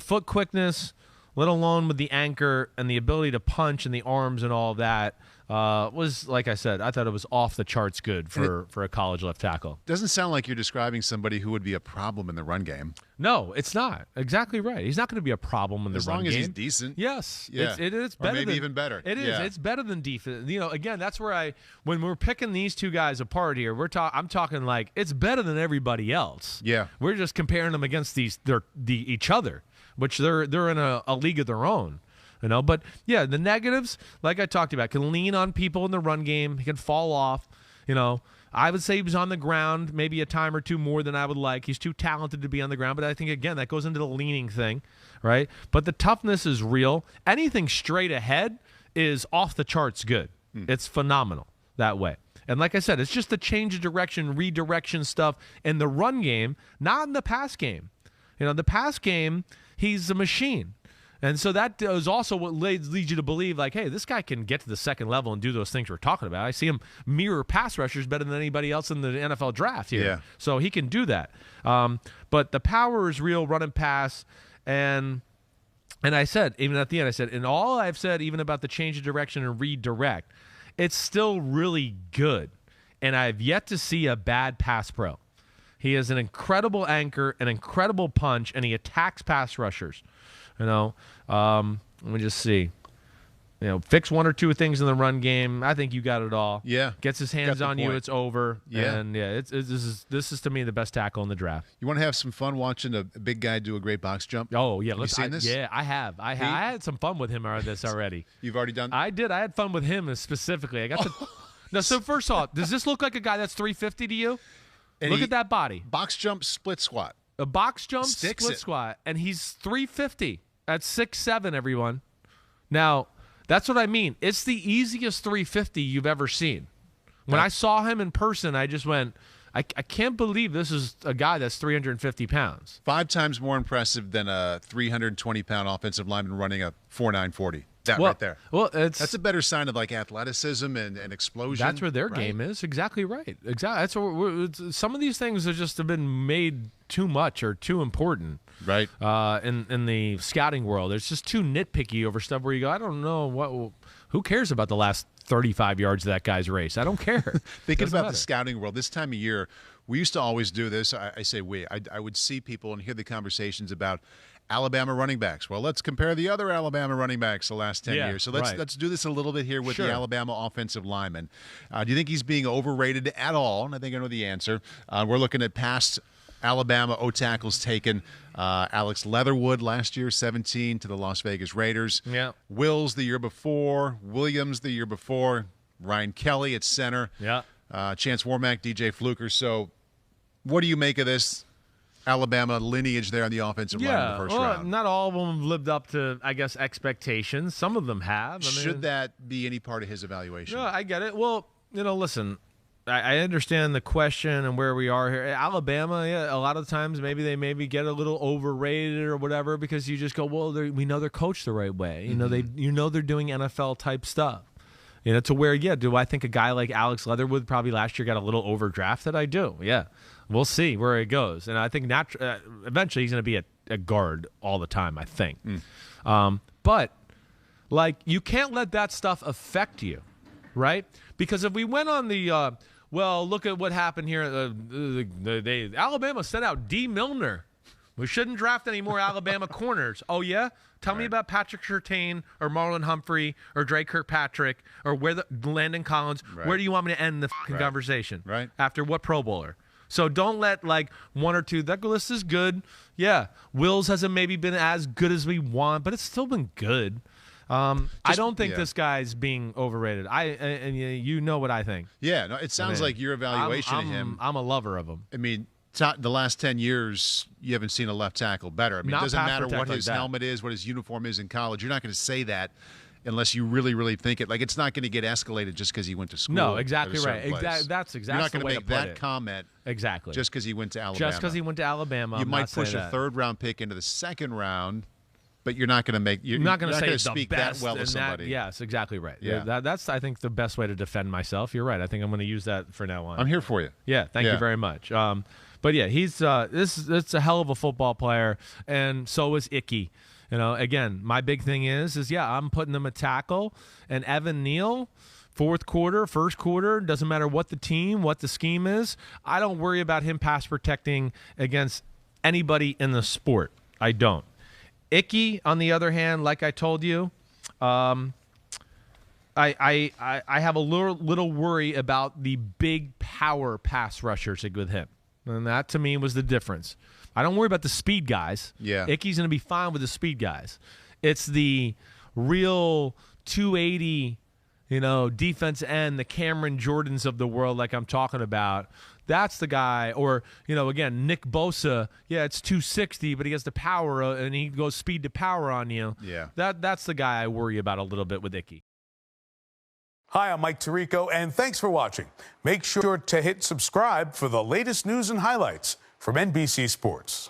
foot quickness, let alone with the anchor and the ability to punch and the arms and all that, was, like I said, I thought it was off the charts good for a college left tackle. Doesn't sound like you're describing somebody who would be a problem in the run game. No, it's not. Exactly right. He's not going to be a problem in the run game. As long as he's decent. Yes. Yeah. It's better. Or maybe even better. It is. Yeah. It's better than defense. Again, that's where when we're picking these two guys apart here, I'm talking like it's better than everybody else. Yeah. We're just comparing them against each other, which they're in a league of their own. But yeah, the negatives, like I talked about, can lean on people in the run game. He can fall off. I would say he was on the ground maybe a time or two more than I would like. He's too talented to be on the ground, but I think, again, that goes into the leaning thing, right? But the toughness is real. Anything straight ahead is off the charts good. It's phenomenal that way. And like I said, it's just the change of direction, redirection stuff in the run game, not in the pass game. The pass game, he's a machine. And so that is also what leads you to believe, like, hey, this guy can get to the second level and do those things we're talking about. I see him mirror pass rushers better than anybody else in the NFL draft here. Yeah. So he can do that. But the power is real, run and pass. And I said, even at the end, and all I've said, even about the change of direction and redirect, it's still really good. And I've yet to see a bad pass pro. He is an incredible anchor, an incredible punch, and he attacks pass rushers. Let me just see. Fix 1 or 2 things in the run game. I think you got it all. Yeah. Gets his hands on you, it's over. Yeah. And this is to me the best tackle in the draft. You want to have some fun watching a big guy do a great box jump? Oh, yeah. Have you seen this? Yeah, I have. I had some fun with him on this already. You've already done? I did. I had fun with him specifically. I got to. Now, so first off, does this look like a guy that's 350 to you? Look at that body. Box jump, split squat. A box jump, split squat, and he's 350 at 6'7", everyone. Now, that's what I mean. It's the easiest 350 you've ever seen. When I saw him in person, I just went, I can't believe this is a guy that's 350 pounds. 5 times more impressive than a 320-pound offensive lineman running a 4.9 40. Right there. Well, that's a better sign of like athleticism and explosion. That's where their game is. Exactly right. Exactly. That's what some of these things have been made too much or too important. Right. In the scouting world, it's just too nitpicky over stuff where you go, I don't know who cares about the last 35 yards of that guy's race? I don't care. Thinking about the scouting world, this time of year, we used to always do this. I say we. I would see people and hear the conversations about Alabama running backs. Well, let's compare the other Alabama running backs the last 10 years. So let's do this a little bit here with the Alabama offensive lineman. Do you think he's being overrated at all? And I think I know the answer. We're looking at past Alabama O-tackles taken. Alex Leatherwood last year, 17 to the Las Vegas Raiders. Yeah. Wills the year before. Williams the year before. Ryan Kelly at center. Yeah. Chance Warmack, DJ Fluker. So what do you make of this Alabama lineage there on the offensive line in the first round? Not all of them have lived up to, I guess, expectations. Some of them have. Should that be any part of his evaluation? No, I get it. Well, listen, I understand the question and where we are here. Alabama, a lot of times maybe they get a little overrated or whatever because you just go, well, we know they're coached the right way. They're doing NFL type stuff. To where, do I think a guy like Alex Leatherwood probably last year got a little overdrafted? I do, yeah. We'll see where it goes. And I think eventually he's going to be a guard all the time, I think. But, you can't let that stuff affect you, right? Because if we went on the, look at what happened here. Alabama sent out D. Milner. We shouldn't draft any more Alabama corners. Oh, yeah? Tell me about Patrick Surtain or Marlon Humphrey or Dre Kirkpatrick or Landon Collins. Right. Where do you want me to end the conversation? Right. After what Pro Bowler? So don't let like one or two, that list is good. Yeah. Wills hasn't maybe been as good as we want, but it's still been good. I don't think this guy's being overrated. And you know what I think. Yeah, no, it sounds like your evaluation of him. I'm a lover of him. I mean, the last 10 years, you haven't seen a left tackle better. I mean, it doesn't matter what his helmet is, what his uniform is in college. You're not going to say that unless you really, really think it. Like, it's not going to get escalated just because he went to school. No, exactly right. That's exactly. You're not going to make that comment. Exactly. Just because he went to Alabama. Just because he went to Alabama. You might push a third-round pick into the second round, but you're not going to make. You're not going to speak that well to somebody. Yes, exactly right. Yeah. That's I think the best way to defend myself. You're right. I think I'm going to use that for now on. I'm here for you. Yeah. Thank you very much. But yeah, he's it's a hell of a football player, and so is Ickey. Again, my big thing is I'm putting them at tackle, and Evan Neal, fourth quarter, first quarter, doesn't matter what the team, what the scheme is. I don't worry about him pass protecting against anybody in the sport. I don't. Ickey, on the other hand, like I told you, I have a little worry about the big power pass rushers with him. And that, to me, was the difference. I don't worry about the speed guys. Yeah. Ickey's going to be fine with the speed guys. It's the real 280, defense end, the Cameron Jordans of the world like I'm talking about. That's the guy. Or, again, Nick Bosa, it's 260, but he has the power, and he goes speed to power on you. Yeah. That's the guy I worry about a little bit with Ickey. Hi, I'm Mike Tirico, and thanks for watching. Make sure to hit subscribe for the latest news and highlights from NBC Sports.